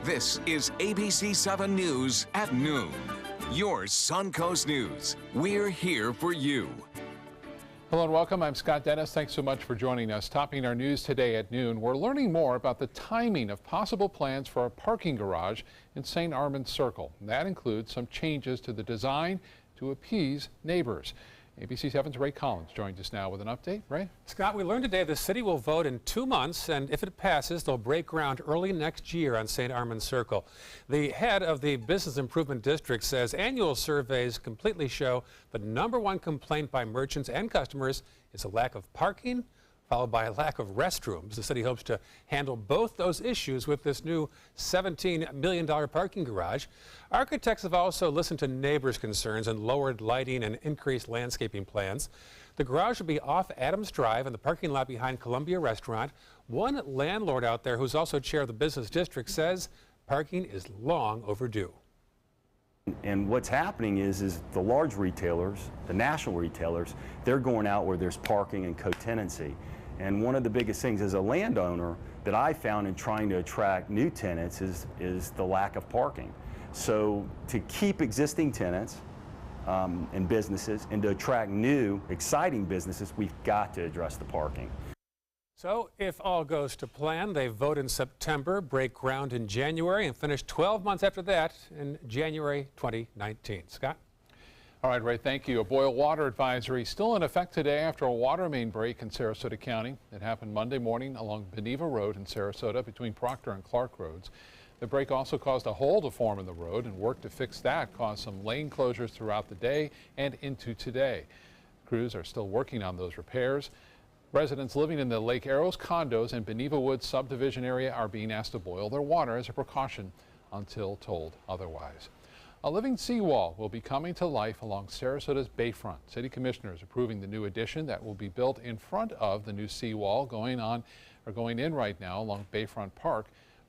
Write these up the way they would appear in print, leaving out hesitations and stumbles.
This is ABC 7 News at noon. Your Suncoast News. We're here for you. Hello and welcome. I'm Scott Dennis. Thanks so much for joining us. Topping our news today at noon, we're learning more about the timing of possible plans for a parking garage in St. Armand's Circle. That includes some changes to the design to appease neighbors. ABC 7's Ray Collins joins us now with an update. Ray? Scott, we learned today the city will vote in 2 months, and if it passes, they'll break ground early next year on St. Armand's Circle. The head of the Business Improvement District says annual surveys completely show the #1 complaint by merchants and customers is a lack of parking, followed by a lack of restrooms. The city hopes to handle both those issues with this new $17 million parking garage. Architects have also listened to neighbors' concerns and lowered lighting and increased landscaping plans. The garage will be off Adams Drive in the parking lot behind Columbia Restaurant. One landlord out there, who's also chair of the business district, says parking is long overdue. And what's happening is the large retailers, the national retailers, they're going out where there's parking and co-tenancy. And one of the biggest things as a landowner that I found in trying to attract new tenants is the lack of parking. So to keep existing tenants and businesses and to attract new, exciting businesses, we've got to address the parking. So if all goes to plan, they vote in September, break ground in January, and finish 12 months after that in January 2019. Scott? All right, Ray, thank you. A boil water advisory still in effect today after a water main break in Sarasota County. It happened Monday morning along Beneva Road in Sarasota between Proctor and Clark Roads. The break also caused a hole to form in the road, and work to fix that caused some lane closures throughout the day and into today. Crews are still working on those repairs. Residents living in the Lake Arrows condos and Beneva Woods subdivision area are being asked to boil their water as a precaution until told otherwise. A living seawall will be coming to life along Sarasota's bayfront. City commissioners approving the new addition that will be built in front of the new seawall going in right now along Bayfront Park.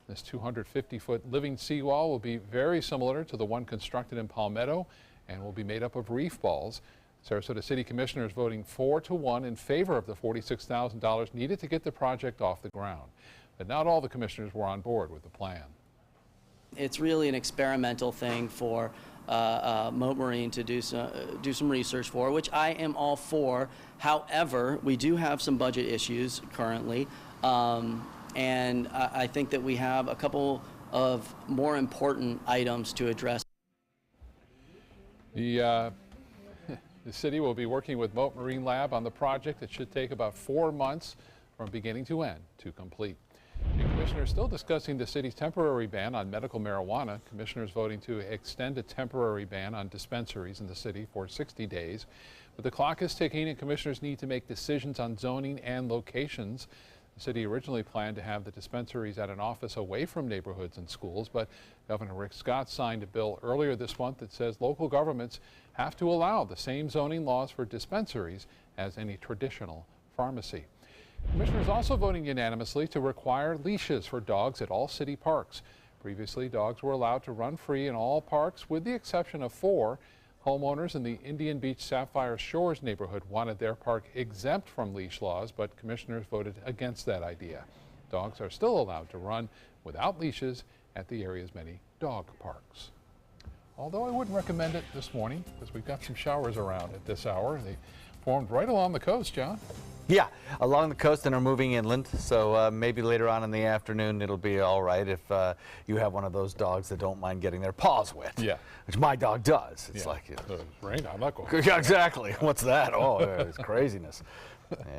This 250-foot living seawall will be very similar to the one constructed in Palmetto and will be made up of reef balls. Sarasota City Commissioners voting 4-1 in favor of the $46,000 needed to get the project off the ground. But not all the commissioners were on board with the plan. It's really an experimental thing for Mote Marine to do some research for, which I am all for. However, we do have some budget issues currently, and I think that we have a couple of more important items to address. The city will be working with Mote Marine Lab on the project. It should take about 4 months from beginning to end to complete. The commissioners still discussing the city's temporary ban on medical marijuana. Commissioners voting to extend a temporary ban on dispensaries in the city for 60 days. But the clock is ticking and commissioners need to make decisions on zoning and locations. The city originally planned to have the dispensaries at an office away from neighborhoods and schools, but Governor Rick Scott signed a bill earlier this month that says local governments have to allow the same zoning laws for dispensaries as any traditional pharmacy. Commissioners also voting unanimously to require leashes for dogs at all city parks. Previously, dogs were allowed to run free in all parks with the exception of 4. Homeowners in the Indian Beach Sapphire Shores neighborhood wanted their park exempt from leash laws, but commissioners voted against that idea. Dogs are still allowed to run without leashes at the area's many dog parks. Although I wouldn't recommend it this morning because we've got some showers around at this hour. They formed right along the coast, John. Yeah, along the coast and are moving inland, so maybe later on in the afternoon it'll be all right if you have one of those dogs that don't mind getting their paws wet. Yeah. Which my dog does. It's Yeah. like, Rain, I'm not going. yeah, exactly. What's that? Oh, it's craziness.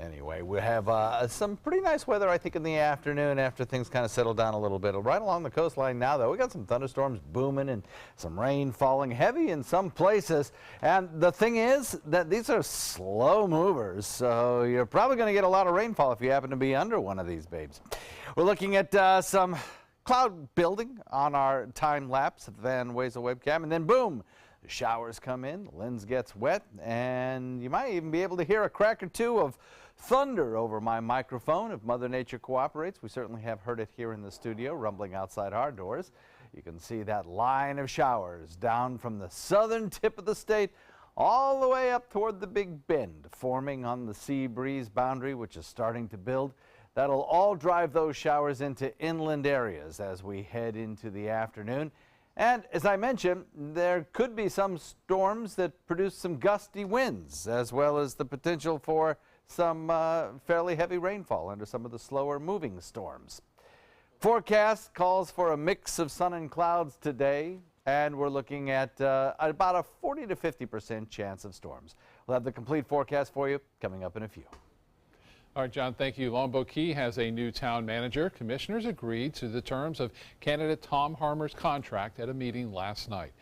Anyway, we have some pretty nice weather, I think, in the afternoon after things kind of settle down a little bit. Right along the coastline now, though, we got some thunderstorms booming and some rain falling heavy in some places. And the thing is that these are slow movers, so you're probably going to get a lot of rainfall if you happen to be under one of these babes. We're looking at some cloud building on our time lapse at the Van Wezel webcam, and then boom, the showers come in, the lens gets wet, and you might even be able to hear a crack or two of thunder over my microphone if Mother Nature cooperates. We certainly have heard it here in the studio, rumbling outside our doors. You can see that line of showers down from the southern tip of the state all the way up toward the Big Bend, forming on the sea breeze boundary, which is starting to build. That'll all drive those showers into inland areas as we head into the afternoon. And as I mentioned, there could be some storms that produce some gusty winds, as well as the potential for some fairly heavy rainfall under some of the slower moving storms. Forecast calls for a mix of sun and clouds today, and we're looking at about a 40 to 50% chance of storms. We'll have the complete forecast for you coming up in a few. All right, John, thank you. Longboat Key has a new town manager. Commissioners agreed to the terms of candidate Tom Harmer's contract at a meeting last night.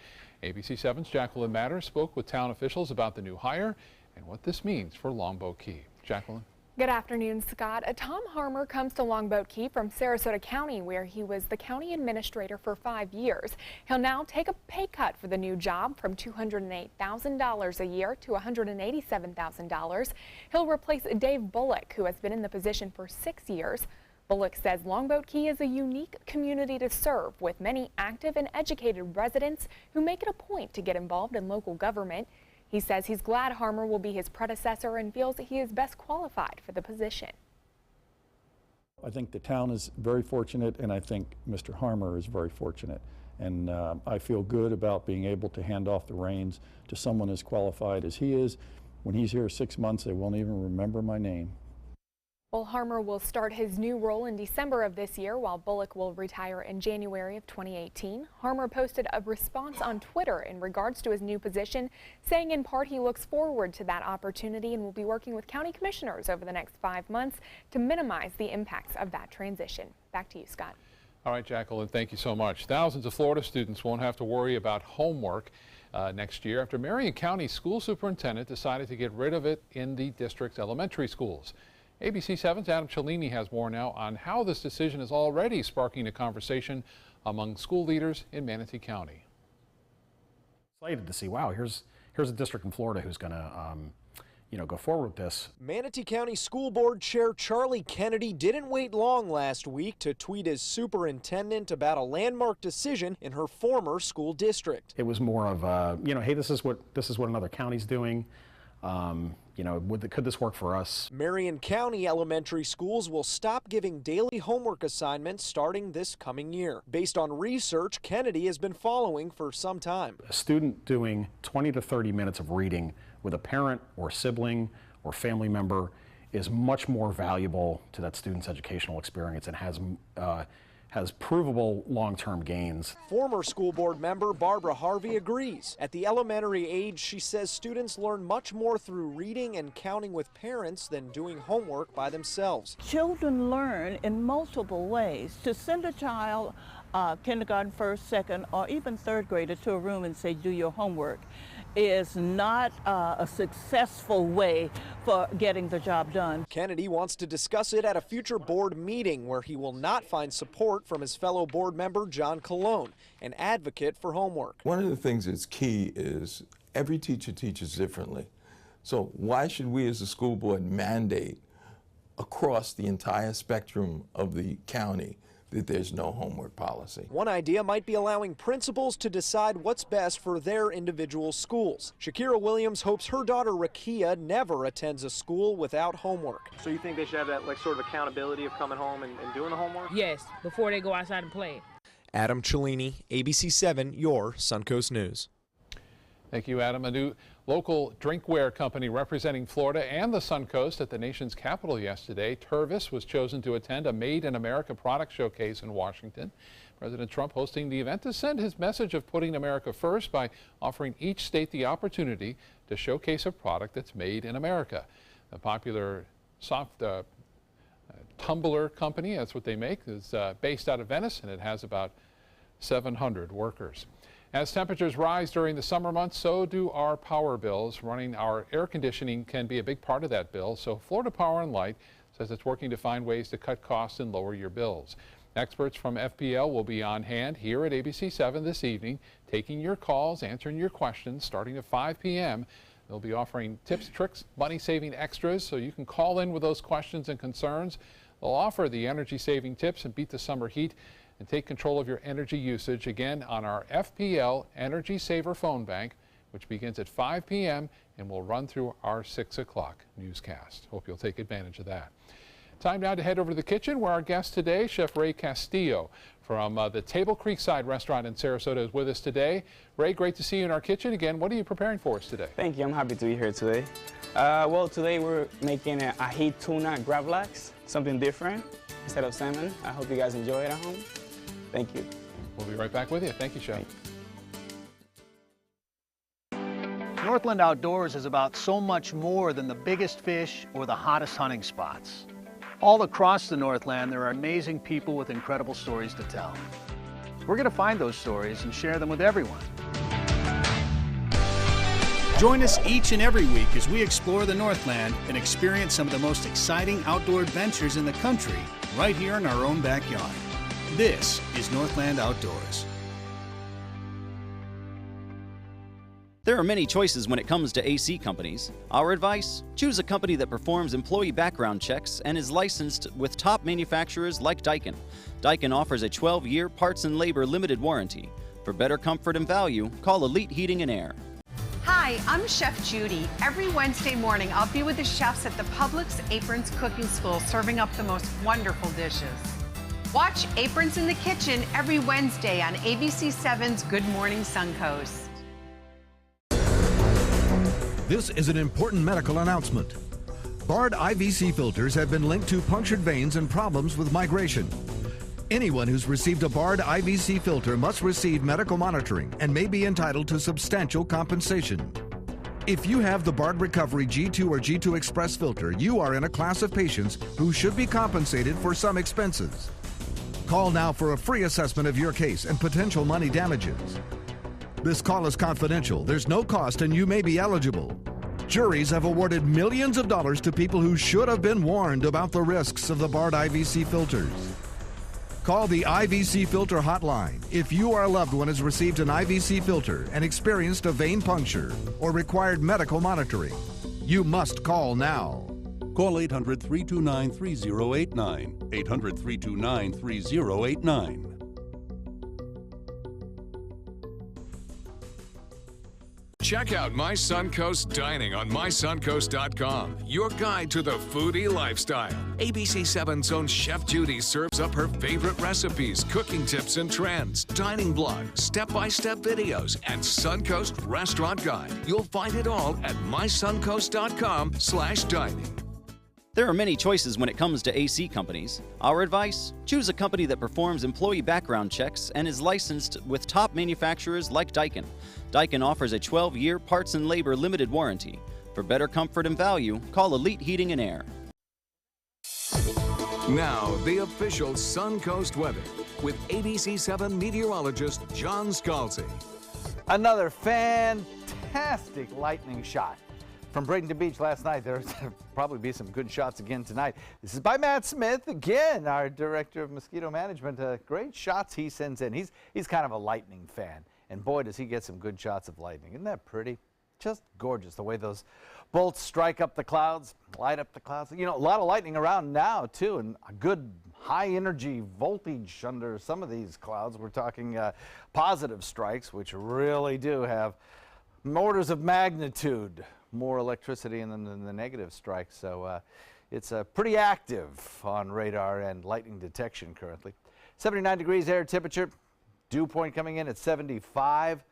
ABC 7's Jacqueline Matter spoke with town officials about the new hire and what this means for Longboat Key. Jacqueline. Good afternoon, Scott. Tom Harmer comes to Longboat Key from Sarasota County, where he was the county administrator for 5 years. He'll now take a pay cut for the new job from $208,000 a year to $187,000. He'll replace Dave Bullock, who has been in the position for 6 years. Bullock says Longboat Key is a unique community to serve, with many active and educated residents who make it a point to get involved in local government. He says he's glad Harmer will be his predecessor and feels that he is best qualified for the position. I think the town is very fortunate, and I think Mr. Harmer is very fortunate. And I feel good about being able to hand off the reins to someone as qualified as he is. When he's here 6 months, they won't even remember my name. Well, Harmer will start his new role in December of this year, while Bullock will retire in January of 2018. Harmer posted a response on Twitter in regards to his new position, saying in part he looks forward to that opportunity and will be working with county commissioners over the next 5 months to minimize the impacts of that transition. Back to you, Scott. All right, Jacqueline, thank you so much. Thousands of Florida students won't have to worry about homework next year after Marion County school superintendent decided to get rid of it in the district's elementary schools. ABC 7's Adam Cellini has more now on how this decision is already sparking a conversation among school leaders in Manatee County. Excited to see, wow, here's a district in Florida who's going to go forward with this. Manatee County School Board Chair Charlie Kennedy didn't wait long last week to tweet his superintendent about a landmark decision in her former school district. It was more of, hey, this is what another county's doing. Could this work for us? Marion County elementary schools will stop giving daily homework assignments starting this coming year. Based on research Kennedy has been following for some time. A student doing 20 to 30 minutes of reading with a parent or sibling or family member is much more valuable to that student's educational experience and has provable long-term gains. Former school board member Barbara Harvey agrees. At the elementary age, she says students learn much more through reading and counting with parents than doing homework by themselves. Children learn in multiple ways. To send a child, kindergarten, first, second, or even third grader to a room and say, do your homework, is not a successful way for getting the job done. Kennedy wants to discuss it at a future board meeting where he will not find support from his fellow board member John Colon, an advocate for homework. One of the things that's key is every teacher teaches differently. So why should we as a school board mandate across the entire spectrum of the county that there's no homework policy? One idea might be allowing principals to decide what's best for their individual schools. Shakira Williams hopes her daughter Rakia never attends a school without homework. So you think they should have that sort of accountability of coming home and doing the homework? Yes, before they go outside and play. Adam Cellini, ABC 7, your Suncoast News. Thank you, Adam. A new local drinkware company representing Florida and the Suncoast at the nation's capital yesterday, Tervis, was chosen to attend a Made in America product showcase in Washington. President Trump hosting the event to send his message of putting America first by offering each state the opportunity to showcase a product that's made in America. The popular soft tumbler company, that's what they make, is based out of Venice, and it has about 700 workers. As temperatures rise during the summer months, so do our power bills. Running our air conditioning can be a big part of that bill, so Florida Power and Light says it's working to find ways to cut costs and lower your bills. Experts from FPL will be on hand here at ABC 7 this evening, taking your calls, answering your questions starting at 5 p.m. They'll be offering tips, tricks, money-saving extras, so you can call in with those questions and concerns. They'll offer the energy-saving tips and beat the summer heat and take control of your energy usage again on our FPL Energy Saver phone bank, which begins at 5 p.m. and will run through our 6 o'clock newscast. Hope you'll take advantage of that. Time now to head over to the kitchen where our guest today, Chef Ray Castillo from the Table Creekside restaurant in Sarasota is with us today. Ray, great to see you in our kitchen again. What are you preparing for us today? Thank you. I'm happy to be here today. Well, today we're making a ají tuna gravlax, something different instead of salmon. I hope you guys enjoy it at home. Thank you. We'll be right back with you. Thank you, Chef. Northland Outdoors is about so much more than the biggest fish or the hottest hunting spots. All across the Northland, there are amazing people with incredible stories to tell. We're going to find those stories and share them with everyone. Join us each and every week as we explore the Northland and experience some of the most exciting outdoor adventures in the country right here in our own backyard. This is Northland Outdoors. There are many choices when it comes to AC companies. Our advice? Choose a company that performs employee background checks and is licensed with top manufacturers like Daikin. Daikin offers a 12-year parts and labor limited warranty. For better comfort and value, call Elite Heating and Air. Hi, I'm Chef Judy. Every Wednesday morning, I'll be with the chefs at the Publix Aprons Cooking School serving up the most wonderful dishes. Watch Aprons in the Kitchen every Wednesday on ABC7's Good Morning Suncoast. This is an important medical announcement. Bard IVC filters have been linked to punctured veins and problems with migration. Anyone who's received a Bard IVC filter must receive medical monitoring and may be entitled to substantial compensation. If you have the Bard Recovery G2 or G2 Express filter, you are in a class of patients who should be compensated for some expenses. Call now for a free assessment of your case and potential money damages. This call is confidential. There's no cost and you may be eligible. Juries have awarded millions of dollars to people who should have been warned about the risks of the Bard IVC filters. Call the IVC Filter Hotline if you or a loved one has received an IVC filter and experienced a vein puncture or required medical monitoring. You must call now. Call 800-329-3089. 800-329-3089. Check out My Suncoast Dining on mysuncoast.com, your guide to the foodie lifestyle. ABC7's own Chef Judy serves up her favorite recipes, cooking tips and trends, dining blogs, step-by-step videos, and Suncoast Restaurant Guide. You'll find it all at mysuncoast.com/dining. There are many choices when it comes to AC companies. Our advice? Choose a company that performs employee background checks and is licensed with top manufacturers like Daikin. Daikin offers a 12-year parts and labor limited warranty. For better comfort and value, call Elite Heating and Air. Now, the official Suncoast weather with ABC7 meteorologist John Scalzi. Another fantastic lightning shot from Bradenton Beach last night. There'll probably be some good shots again tonight. This is by Matt Smith, again, our director of mosquito management. Great shots he sends in. He's kind of a lightning fan, and boy, does he get some good shots of lightning. Isn't that pretty? Just gorgeous, the way those bolts strike up the clouds, light up the clouds. You know, a lot of lightning around now, too, and a good high-energy voltage under some of these clouds. We're talking positive strikes, which really do have orders of magnitude more electricity than the negative strikes. So it's pretty active on radar and lightning detection currently. 79 degrees air temperature. Dew point coming in at 75.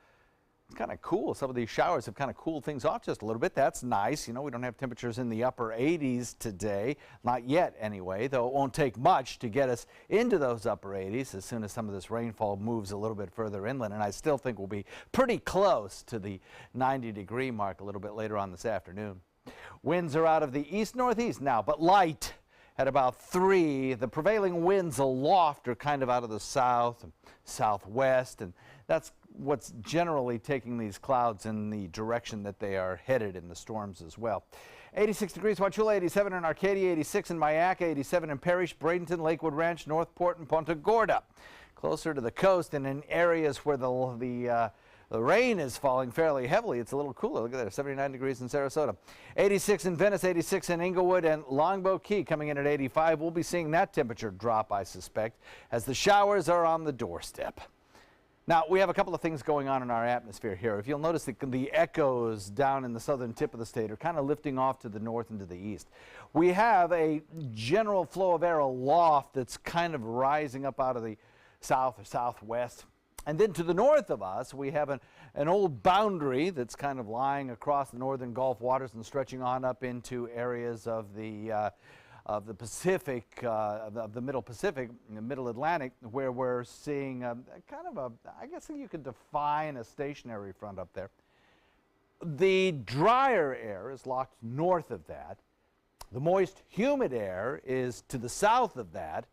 It's kind of cool. Some of these showers have kind of cooled things off just a little bit. That's nice. You know, we don't have temperatures in the upper 80s today. Not yet anyway, though it won't take much to get us into those upper 80s as soon as some of this rainfall moves a little bit further inland. And I still think we'll be pretty close to the 90-degree mark a little bit later on this afternoon. Winds are out of the east-northeast now, but light at about 3. The prevailing winds aloft are kind of out of the south and southwest, and that's what's generally taking these clouds in the direction that they are headed in the storms as well. 86 degrees, Wauchula, 87 in Arcadia, 86 in Mayaca, 87 in Parrish, Bradenton, Lakewood Ranch, Northport, and Punta Gorda. Closer to the coast and in areas where the rain is falling fairly heavily, it's a little cooler. Look at that, 79 degrees in Sarasota. 86 in Venice, 86 in Inglewood, and Longboat Key coming in at 85. We'll be seeing that temperature drop, I suspect, as the showers are on the doorstep. Now, we have a couple of things going on in our atmosphere here. If you'll notice, the echoes down in the southern tip of the state are kind of lifting off to the north and to the east. We have a general flow of air aloft that's kind of rising up out of the south or southwest. And then to the north of us, we have an old boundary that's kind of lying across the northern Gulf waters and stretching on up into areas of the Pacific, of the Middle Pacific, the Middle Atlantic, where we're seeing kind of a, I guess you could define a stationary front up there. The drier air is locked north of that. The moist, humid air is to the south of that,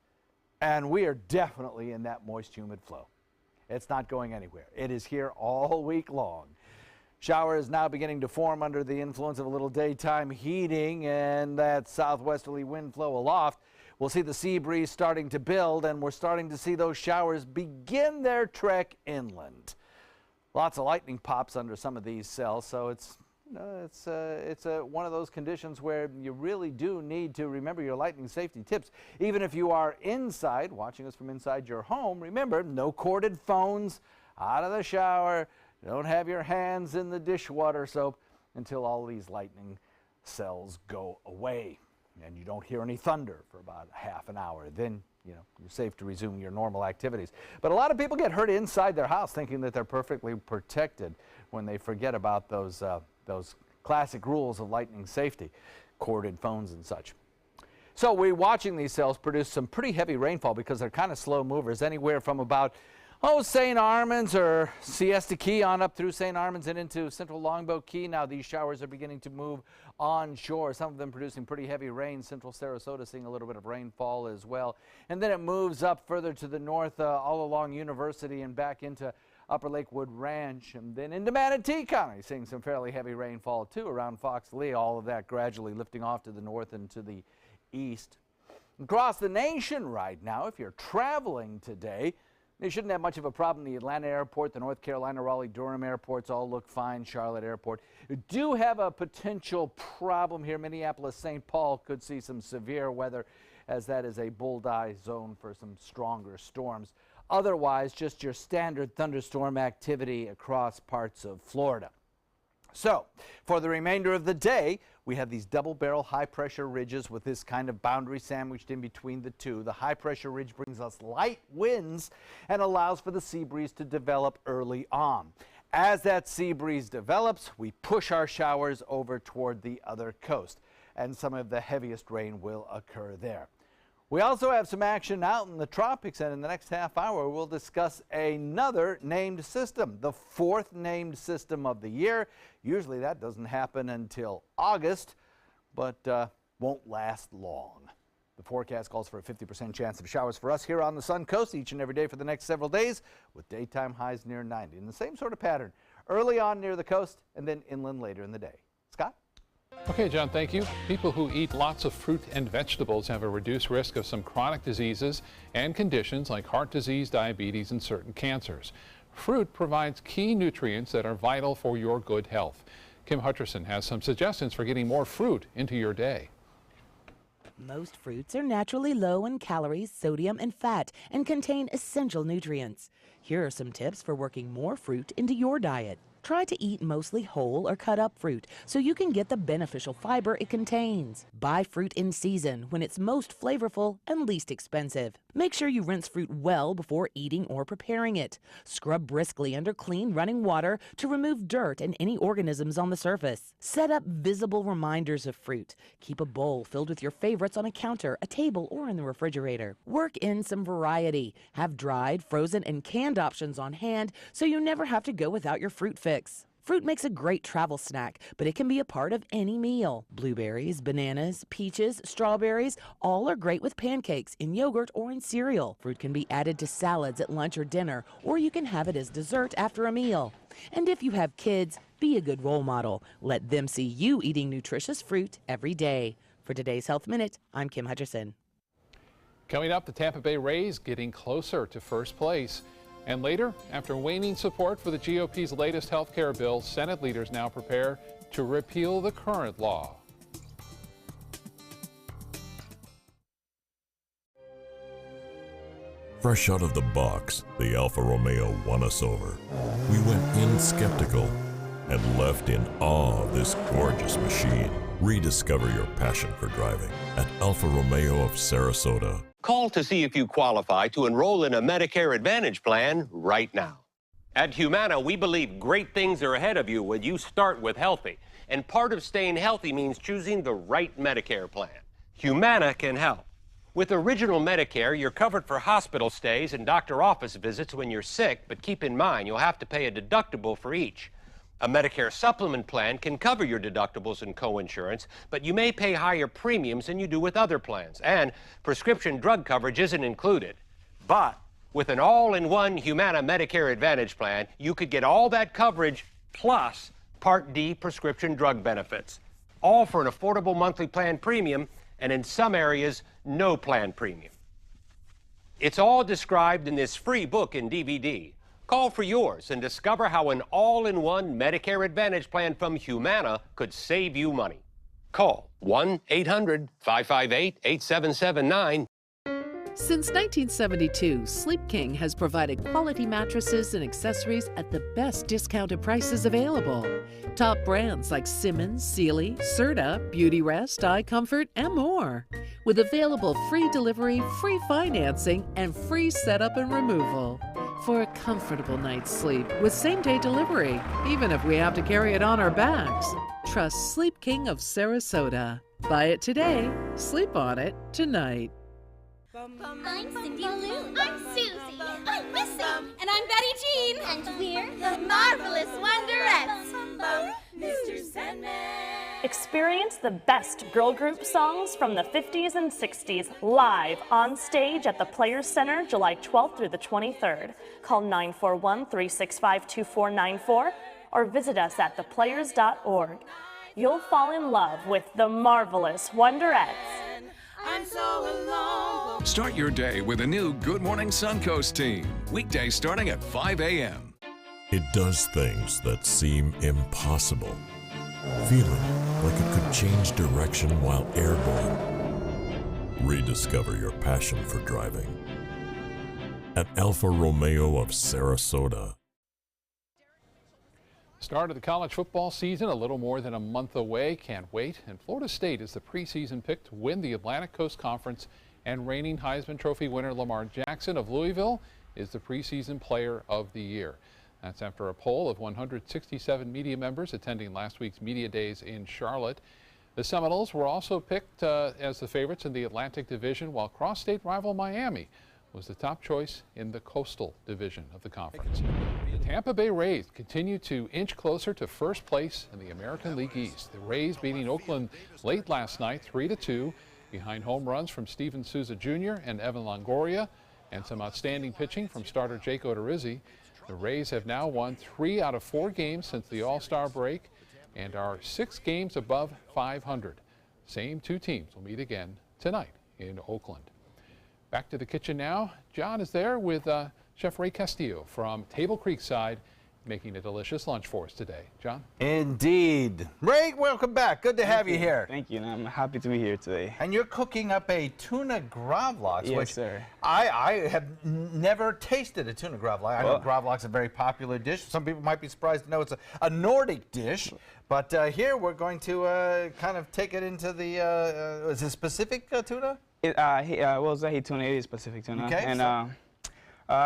and we are definitely in that moist, humid flow. It's not going anywhere. It is here all week long. Showers now beginning to form under the influence of a little daytime heating and that southwesterly wind flow aloft. We'll see the sea breeze starting to build, and we're starting to see those showers begin their trek inland. Lots of lightning pops under some of these cells, so it's one of those conditions where you really do need to remember your lightning safety tips. Even if you are inside, watching us from inside your home, remember, no corded phones, out of the shower. Don't have your hands in the dishwater soap until all these lightning cells go away and you don't hear any thunder for about half an hour. Then, you're safe to resume your normal activities. But a lot of people get hurt inside their house thinking that they're perfectly protected when they forget about those classic rules of lightning safety, corded phones and such. So we're watching these cells produce some pretty heavy rainfall because they're kind of slow movers, anywhere from about St. Armands or Siesta Key on up through St. Armands and into central Longboat Key. Now these showers are beginning to move onshore, some of them producing pretty heavy rain. Central Sarasota seeing a little bit of rainfall as well. And then it moves up further to the north all along University and back into Upper Lakewood Ranch, and then into Manatee County, seeing some fairly heavy rainfall too around Fox Lee. All of that gradually lifting off to the north and to the east. Across the nation right now, if you're traveling today, you shouldn't have much of a problem. The Atlanta airport, the North Carolina, Raleigh-Durham airports all look fine. Charlotte airport. You do have a potential problem here. Minneapolis-St. Paul could see some severe weather, as that is a bullseye zone for some stronger storms. Otherwise, just your standard thunderstorm activity across parts of Florida. So, for the remainder of the day, we have these double-barrel high-pressure ridges with this kind of boundary sandwiched in between the two. The high-pressure ridge brings us light winds and allows for the sea breeze to develop early on. As that sea breeze develops, we push our showers over toward the other coast, and some of the heaviest rain will occur there. We also have some action out in the tropics, and in the next half hour, we'll discuss another named system, the fourth named system of the year. Usually that doesn't happen until August, but won't last long. The forecast calls for a 50% chance of showers for us here on the Sun Coast each and every day for the next several days, with daytime highs near 90. And the same sort of pattern, early on near the coast and then inland later in the day. Scott? Okay, John, thank you. People who eat lots of fruit and vegetables have a reduced risk of some chronic diseases and conditions like heart disease, diabetes, and certain cancers. Fruit provides key nutrients that are vital for your good health. Kim Hutcherson has some suggestions for getting more fruit into your day. Most fruits are naturally low in calories, sodium, and fat and contain essential nutrients. Here are some tips for working more fruit into your diet. Try to eat mostly whole or cut up fruit so you can get the beneficial fiber it contains. Buy fruit in season when it's most flavorful and least expensive. Make sure you rinse fruit well before eating or preparing it. Scrub briskly under clean running water to remove dirt and any organisms on the surface. Set up visible reminders of fruit. Keep a bowl filled with your favorites on a counter, a table, or in the refrigerator. Work in some variety. Have dried, frozen, and canned options on hand so you never have to go without your fruit fix. Fruit makes a great travel snack, but it can be a part of any meal. Blueberries, bananas, peaches, strawberries, all are great with pancakes, in yogurt, or in cereal. Fruit can be added to salads at lunch or dinner, or you can have it as dessert after a meal. And if you have kids, be a good role model. Let them see you eating nutritious fruit every day. For today's Health Minute, I'm Kim Hutcherson. Coming up, the Tampa Bay Rays getting closer to first place. And later, after waning support for the GOP's latest health care bill, Senate leaders now prepare to repeal the current law. Fresh out of the box, the Alfa Romeo won us over. We went in skeptical and left in awe of this gorgeous machine. Rediscover your passion for driving at Alfa Romeo of Sarasota. Call to see if you qualify to enroll in a Medicare Advantage plan right now. At Humana, we believe great things are ahead of you when you start with healthy. And part of staying healthy means choosing the right Medicare plan. Humana can help. With Original Medicare, you're covered for hospital stays and doctor office visits when you're sick, but keep in mind you'll have to pay a deductible for each. A Medicare supplement plan can cover your deductibles and coinsurance, but you may pay higher premiums than you do with other plans, and prescription drug coverage isn't included. But with an all-in-one Humana Medicare Advantage plan, you could get all that coverage plus Part D prescription drug benefits, all for an affordable monthly plan premium, and in some areas, no plan premium. It's all described in this free book and DVD. Call for yours and discover how an all-in-one Medicare Advantage plan from Humana could save you money. Call 1-800-558-8779. Since 1972, Sleep King has provided quality mattresses and accessories at the best discounted prices available. Top brands like Simmons, Sealy, Serta, Beautyrest, iComfort, and more. With available free delivery, free financing, and free setup and removal. For a comfortable night's sleep with same-day delivery, even if we have to carry it on our backs. Trust Sleep King of Sarasota. Buy it today, sleep on it tonight. I'm Cindy Lou. I'm Susie. I'm Missy. And I'm Betty Jean. And we're the Marvelous Wonderettes. Mr. Sandman. Experience the best girl group songs from the 50s and 60s live on stage at the Players Center July 12th through the 23rd. Call 941-365-2494 or visit us at theplayers.org. You'll fall in love with the Marvelous Wonderettes. I'm so alone. Start your day with a new Good Morning Suncoast team. Weekdays starting at 5 a.m. It does things that seem impossible. Feeling like it could change direction while airborne. Rediscover your passion for driving at Alfa Romeo of Sarasota. Start of the college football season, a little more than a month away. Can't wait. And Florida State is the preseason pick to win the Atlantic Coast Conference, and reigning Heisman Trophy winner Lamar Jackson of Louisville is the preseason player of the year. That's after a poll of 167 media members attending last week's media days in Charlotte. The Seminoles were also picked as the favorites in the Atlantic Division, while cross-state rival Miami was the top choice in the Coastal Division of the conference. The Tampa Bay Rays continue to inch closer to first place in the American League East. The Rays beating Oakland late last night 3-2 behind home runs from Steven Souza Jr. and Evan Longoria and some outstanding pitching from starter Jake Odorizzi. The Rays have now won 3 out of 4 games since the All-Star break and are 6 games above 500. Same 2 teams will meet again tonight in Oakland. Back to the kitchen now. John is there with Chef Ray Castillo from Table Creekside, making a delicious lunch for us today. John? Indeed. Ray, welcome back. Good to have you here. Thank you, and I'm happy to be here today. And you're cooking up a tuna gravlax, Yes, which sir. I have never tasted a tuna gravlax. I know gravlax is a very popular dish. Some people might be surprised to know it's a Nordic dish. But here we're going to kind of take it into the, is it specific tuna? Well, Zahi tuna is Pacific tuna. Okay, and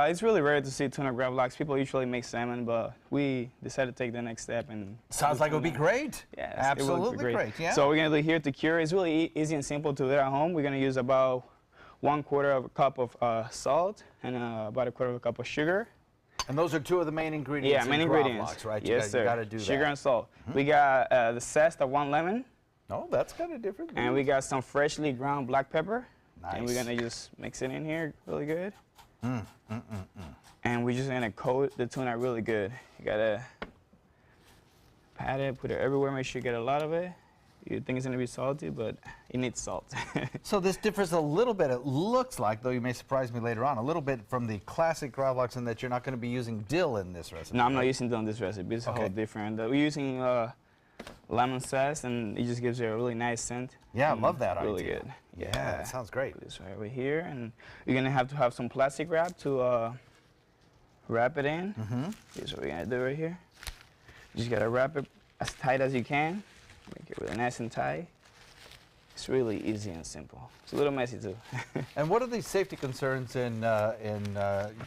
it's really rare to see tuna gravlax. People usually make salmon, but we decided to take the next step and sounds like it would be great. Yes, absolutely it would be great. Yeah. So we're gonna do here to cure. It's really easy and simple to do at home. We're gonna use about 1/4 of a cup of salt and about 1/4 of a cup of sugar. And those are 2 of the main ingredients. Yeah, main ingredients. Gravlax, right? Yes, sir. You got to do that. Sugar and salt. We got the zest of 1 lemon. Oh, that's kind of different. And we got some freshly ground black pepper. Nice. And we're gonna just mix it in here really good. And we're just gonna coat the tuna really good. You gotta pat it, put it everywhere, make sure you get a lot of it. You think it's gonna be salty, but it needs salt. So this differs a little bit, it looks like, though you may surprise me later on, a little bit from the classic gravlax in that you're not going to be using dill in this recipe. No, I'm not using dill in this recipe. It's a whole different. We're using lemon zest, and it just gives you a really nice scent. Yeah, I love that Really idea. good. Yeah, that sounds great. Put this right over here, and you're gonna have to have some plastic wrap to wrap it in. Here's what we're gonna do right here. You just gotta wrap it as tight as you can. Make it really nice and tight. It's really easy and simple. It's a little messy too. And what are the safety concerns in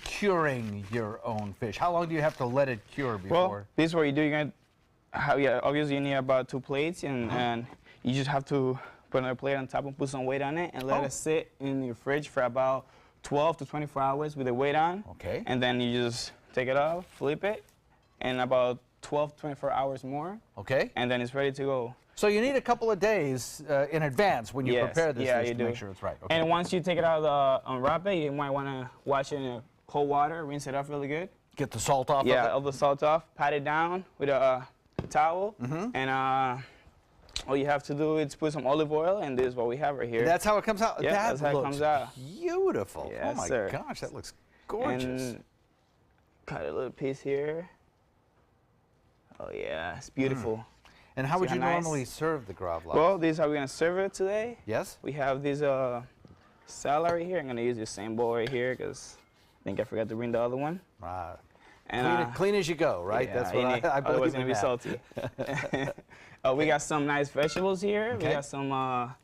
curing your own fish? How long do you have to let it cure before? Well, this is what you do. You're gonna have, obviously you need about 2 plates, and you just have to put another plate on top and put some weight on it and let it sit in your fridge for about 12 to 24 hours with the weight on. Okay. And then you just take it off, flip it, and about 12 to 24 hours more. Okay. And then it's ready to go. So you need a couple of days in advance when you prepare this fish you to do. make sure it's right. Okay. And once you take it out of the unwrap it, you might want to wash it in cold water, rinse it off really good. Get the salt off of it? Yeah, all the salt off. Pat it down with a towel. And all you have to do is put some olive oil, and this is what we have right here. That's how it comes out? Yeah, that that's how it comes out. Beautiful. Yes, oh my sir. gosh, that looks gorgeous. And cut a little piece here. Oh yeah, it's beautiful. And how would See you nice? normally serve the gravlax? Well, this is how we're gonna serve it today. Yes. We have this salad right here. I'm gonna use the same bowl right here because I think I forgot to bring the other one. And clean as you go, right? Yeah, That's what I believe otherwise it's gonna in be that. salty. We got some nice vegetables here. Okay. We got some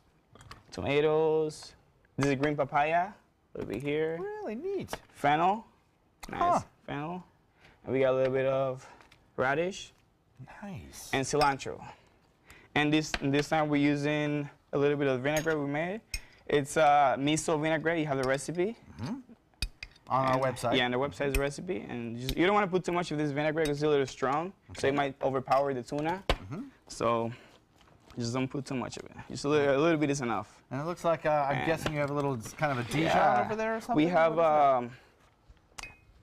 tomatoes. This is green papaya over here. Really neat. Fennel. Nice fennel. And we got a little bit of radish. Nice. And cilantro. And this time we're using a little bit of vinaigrette we made. It's miso vinaigrette. You have the recipe. On our website? Yeah, on the website is the recipe. And you don't want to put too much of this vinaigrette because it's a little strong. So it might overpower the tuna. So just don't put too much of it. Just a little bit is enough. And it looks like, I'm guessing you have a little kind of a Dijon over there or something? We have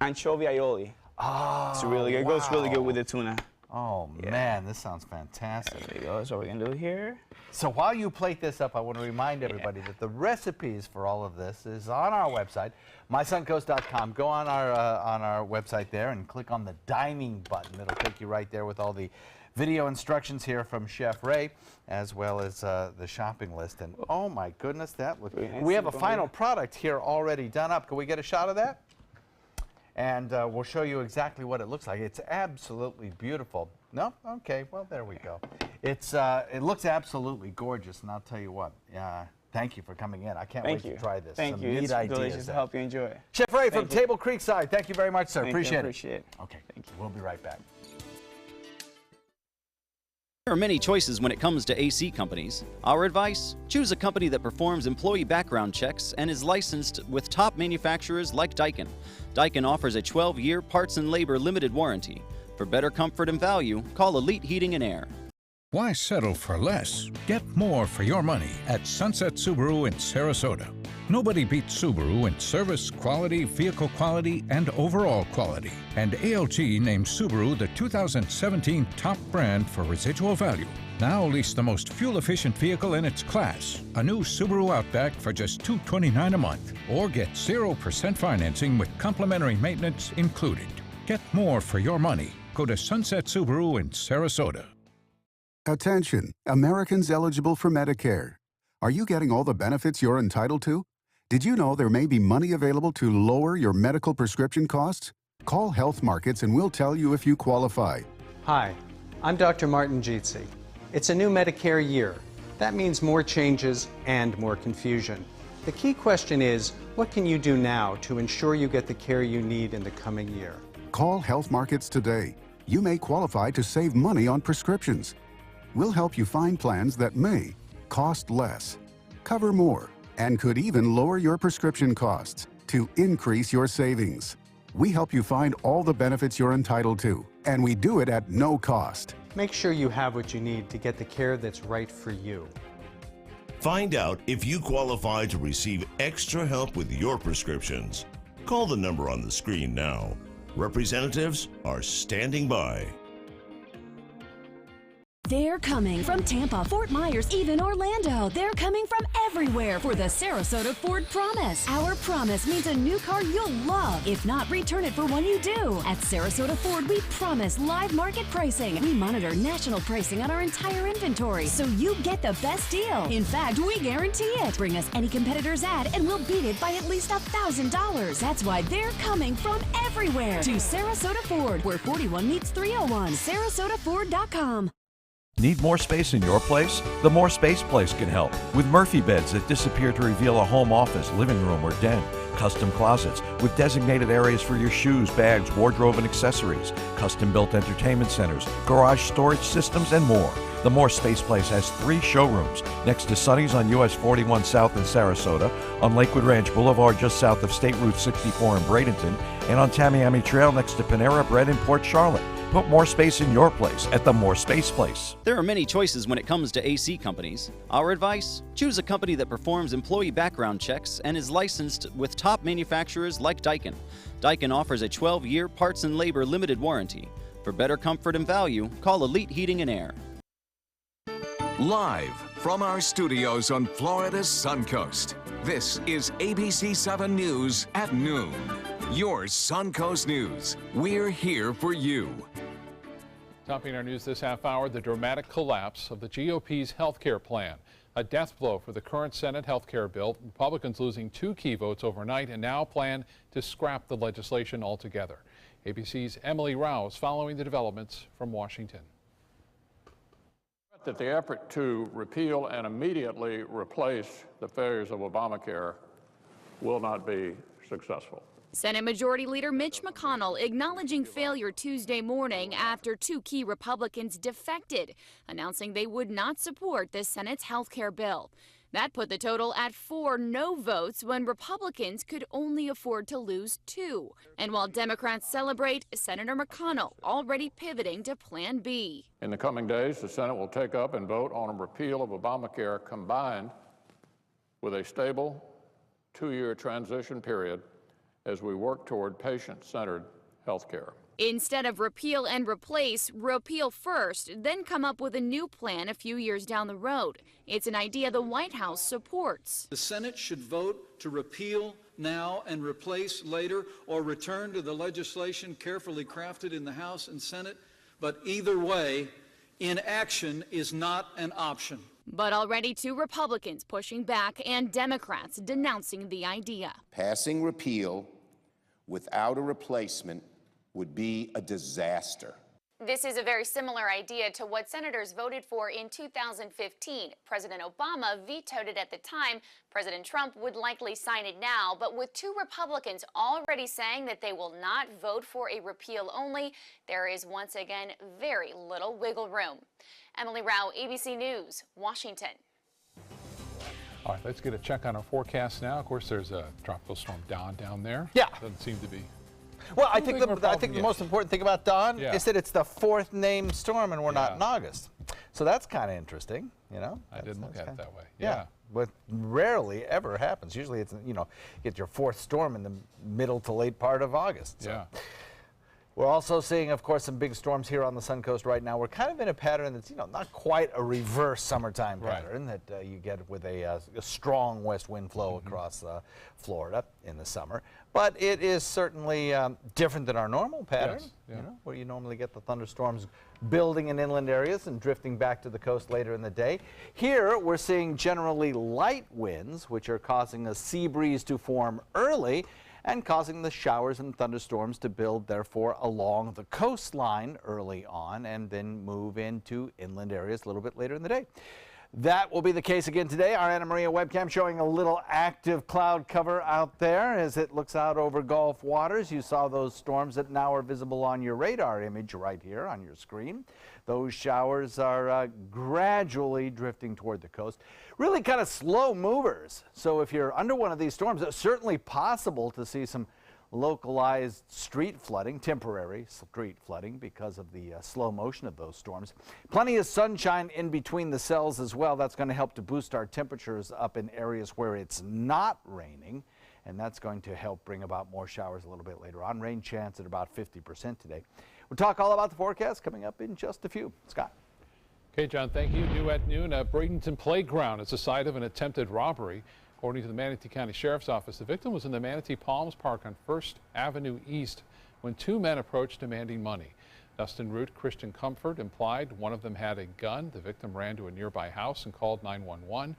anchovy aioli. Oh, it's really good. It goes really good with the tuna. Oh, man, this sounds fantastic. There you go. That's what we're going to do here. So while you plate this up, I want to remind everybody that the recipes for all of this is on our website, mysuncoast.com. Go on our website there and click on the dining button. It'll take you right there with all the video instructions here from Chef Ray, as well as the shopping list. And oh my goodness, that looks... We have a final product here already done up. Can we get a shot of that? And we'll show you exactly what it looks like. It's absolutely beautiful. No? Okay, well, there we go. It looks absolutely gorgeous, and I'll tell you what, thank you for coming in. I can't wait to try this. Thank you. Neat It's ideas delicious to there. help you enjoy it. Chef Ray from Table Creekside, thank you very much, sir. Appreciate it. Appreciate it. Okay, thank you. We'll be right back. There are many choices when it comes to AC companies. Our advice? Choose a company that performs employee background checks and is licensed with top manufacturers like Daikin. Daikin offers a 12-year parts and labor limited warranty. For better comfort and value, call Elite Heating and Air. Why settle for less? Get more for your money at Sunset Subaru in Sarasota. Nobody beats Subaru in service, quality, vehicle quality, and overall quality. And ALG named Subaru the 2017 top brand for residual value. Now lease the most fuel-efficient vehicle in its class, a new Subaru Outback for just $229 a month. Or get 0% financing with complimentary maintenance included. Get more for your money. Go to Sunset Subaru in Sarasota. Attention, Americans eligible for Medicare. Are you getting all the benefits you're entitled to? Did you know there may be money available to lower your medical prescription costs? Call Health Markets and we'll tell you if you qualify. Hi, I'm Dr. Martin Jeetsi. It's a new Medicare year. That means more changes and more confusion. The key question is, what can you do now to ensure you get the care you need in the coming year? Call Health Markets today. You may qualify to save money on prescriptions. We'll help you find plans that may cost less, cover more, and could even lower your prescription costs to increase your savings. We help you find all the benefits you're entitled to, and we do it at no cost. Make sure you have what you need to get the care that's right for you. Find out if you qualify to receive extra help with your prescriptions. Call the number on the screen now. Representatives are standing by. They're coming from Tampa, Fort Myers, even Orlando. They're coming from everywhere for the Sarasota Ford Promise. Our promise means a new car you'll love. If not, return it for one you do. At Sarasota Ford, we promise live market pricing. We monitor national pricing on our entire inventory, so you get the best deal. In fact, we guarantee it. Bring us any competitor's ad, and we'll beat it by at least $1,000. That's why they're coming from everywhere to Sarasota Ford, where 41 meets 301. SarasotaFord.com. Need more space in your place? The More Space Place can help with Murphy beds that disappear to reveal a home office, living room, or den. Custom closets with designated areas for your shoes, bags, wardrobe, and accessories. Custom-built entertainment centers, garage storage systems, and more. The More Space Place has 3 showrooms next to Sonny's on US 41 South in Sarasota, on Lakewood Ranch Boulevard just south of State Route 64 in Bradenton, and on Tamiami Trail next to Panera Bread in Port Charlotte. Put more space in your place at the More Space Place. There are many choices when it comes to AC companies. Our advice? Choose a company that performs employee background checks and is licensed with top manufacturers like Daikin. Daikin offers a 12-year parts and labor limited warranty. For better comfort and value, call Elite Heating and Air. Live from our studios on Florida's Suncoast, this is ABC 7 News at noon. Your Suncoast News. We're here for you. Topping our news this half hour, the dramatic collapse of the GOP's health care plan. A death blow for the current Senate health care bill. Republicans losing 2 key votes overnight and now plan to scrap the legislation altogether. ABC's Emily Rao is following the developments from Washington. That the effort to repeal and immediately replace the failures of Obamacare will not be successful. Senate Majority Leader Mitch McConnell acknowledging failure Tuesday morning after 2 key Republicans defected, announcing they would not support the Senate's health care bill. That put the total at 4 no votes when Republicans could only afford to lose 2. And while Democrats celebrate, Senator McConnell already pivoting to Plan B. In the coming days, the Senate will take up and vote on a repeal of Obamacare combined with a stable 2-year transition period as we work toward patient-centered health care. Instead of repeal and replace, repeal first, then come up with a new plan a few years down the road. It's an idea the White House supports. The Senate should vote to repeal now and replace later, or return to the legislation carefully crafted in the House and Senate. But either way, inaction is not an option. But already 2 Republicans pushing back and Democrats denouncing the idea. Passing repeal without a replacement would be a disaster. This is a very similar idea to what senators voted for in 2015. President Obama vetoed it at the time. President Trump would likely sign it now, but with 2 Republicans already saying that they will not vote for a repeal only, there is once again very little wiggle room. Emily Rao, ABC News, Washington. All right, let's get a check on our forecast now. Of course, there's a tropical storm Don down there. Yeah. Doesn't seem to be. Well, I think the most important thing about Don is that it's the 4th named storm and we're not in August. So that's kind of interesting, you know. I didn't look at it that way. Yeah. But rarely ever happens. Usually it's, you know, you get your 4th storm in the middle to late part of August. So. Yeah. We're also seeing, of course, some big storms here on the Suncoast right now. We're kind of in a pattern that's, you know, not quite a reverse summertime pattern that you get with a strong west wind flow across Florida in the summer. But it is certainly different than our normal pattern, you know, where you normally get the thunderstorms building in inland areas and drifting back to the coast later in the day. Here, we're seeing generally light winds, which are causing a sea breeze to form early and causing the showers and thunderstorms to build, therefore, along the coastline early on and then move into inland areas a little bit later in the day. That will be the case again today. Our Anna Maria webcam showing a little active cloud cover out there as it looks out over Gulf waters. You saw those storms that now are visible on your radar image right here on your screen. Those showers are gradually drifting toward the coast. Really kind of slow movers. So if you're under one of these storms, it's certainly possible to see some localized street flooding, temporary street flooding because of the slow motion of those storms. Plenty of sunshine in between the cells as well. That's going to help to boost our temperatures up in areas where it's not raining, and that's going to help bring about more showers a little bit later on. Rain chance at about 50% today. We'll talk all about the forecast coming up in just a few. Scott. Okay, John, thank you. New at noon, Bradenton Playground is the site of an attempted robbery. According to the Manatee County Sheriff's Office, the victim was in the Manatee Palms Park on 1st Avenue East when two men approached demanding money. Dustin Root, Christian Comfort implied one of them had a gun. The victim ran to a nearby house and called 911.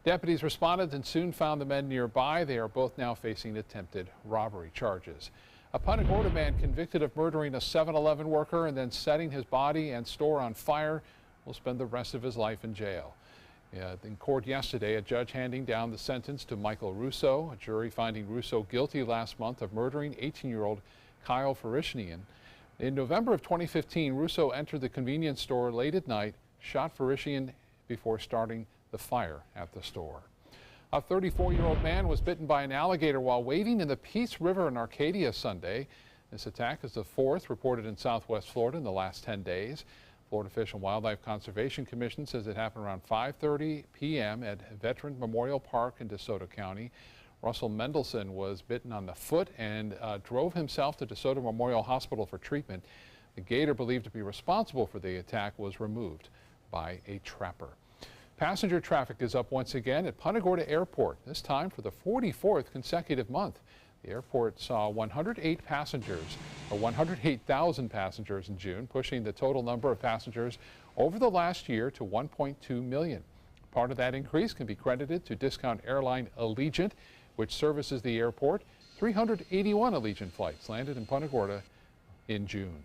Deputies responded and soon found the men nearby. They are both now facing attempted robbery charges. A Punta Gorda man convicted of murdering a 7-Eleven worker and then setting his body and store on fire will spend the rest of his life in jail. In court yesterday, a judge handing down the sentence to Michael Russo, a jury finding Russo guilty last month of murdering 18-year-old Kyle Farishnian. In November of 2015, Russo entered the convenience store late at night, shot Farishnian before starting the fire at the store. A 34-year-old man was bitten by an alligator while wading in the Peace River in Arcadia Sunday. This attack is the fourth reported in southwest Florida in the last 10 days. Florida Fish and Wildlife Conservation Commission says it happened around 5:30 p.m. at Veteran Memorial Park in DeSoto County. Russell Mendelson was bitten on the foot and drove himself to DeSoto Memorial Hospital for treatment. The gator believed to be responsible for the attack was removed by a trapper. Passenger traffic is up once again at Punta Gorda Airport, this time for the 44th consecutive month. The airport saw 108 passengers, or 108,000 passengers in June, pushing the total number of passengers over the last year to 1.2 million. Part of that increase can be credited to discount airline Allegiant, which services the airport. 381 Allegiant flights landed in Punta Gorda in June.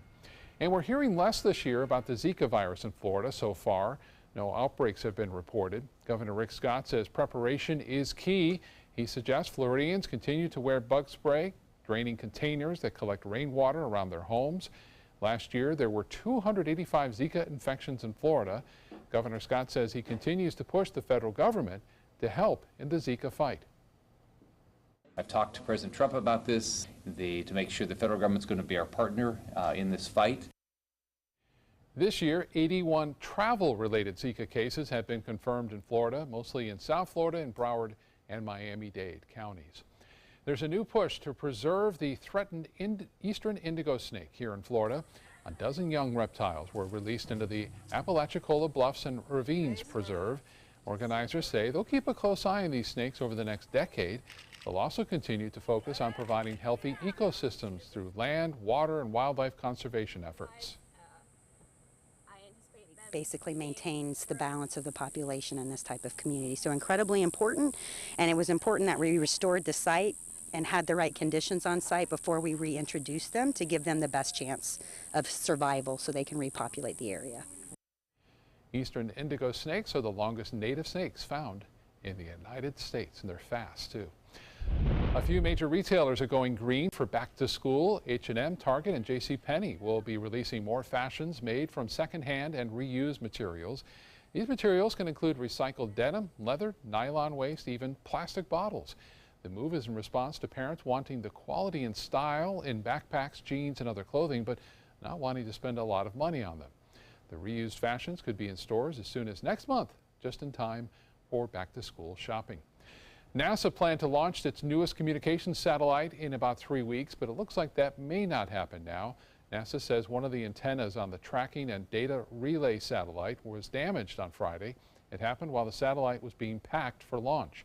And we're hearing less this year about the Zika virus in Florida so far. No outbreaks have been reported. Governor Rick Scott says preparation is key. He suggests Floridians continue to wear bug spray, draining containers that collect rainwater around their homes. Last year, there were 285 Zika infections in Florida. Governor Scott says he continues to push the federal government to help in the Zika fight. I've talked to President Trump about this, to make sure the federal government's going to be our partner in this fight. This year, 81 travel-related Zika cases have been confirmed in Florida, mostly in South Florida and Broward and Miami-Dade counties. There's a new push to preserve the threatened eastern indigo snake here in Florida. A dozen young reptiles were released into the Apalachicola Bluffs and Ravines Preserve. Organizers say they'll keep a close eye on these snakes over the next decade. They'll also continue to focus on providing healthy ecosystems through land, water, and wildlife conservation efforts. Basically maintains the balance of the population in this type of community. So incredibly important, and it was important that we restored the site and had the right conditions on site before we reintroduced them to give them the best chance of survival so they can repopulate the area. Eastern indigo snakes are the longest native snakes found in the United States, and they're fast too. A few major retailers are going green for back to school. H&M, Target, and JCPenney will be releasing more fashions made from secondhand and reused materials. These materials can include recycled denim, leather, nylon waste, even plastic bottles. The move is in response to parents wanting the quality and style in backpacks, jeans, and other clothing, but not wanting to spend a lot of money on them. The reused fashions could be in stores as soon as next month, just in time for back to school shopping. NASA planned to launch its newest communications satellite in about 3 weeks, but it looks like that may not happen now. NASA says one of the antennas on the tracking and data relay satellite was damaged on Friday. It happened while the satellite was being packed for launch.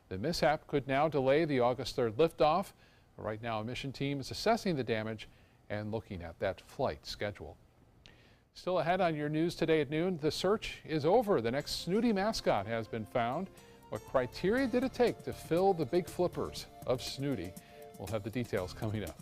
The mishap could now delay the August 3rd liftoff. Right now, a mission team is assessing the damage and looking at that flight schedule. Still ahead on your news today at noon, the search is over. The next Snooty mascot has been found. What criteria did it take to fill the big flippers of Snooty? We'll have the details coming up.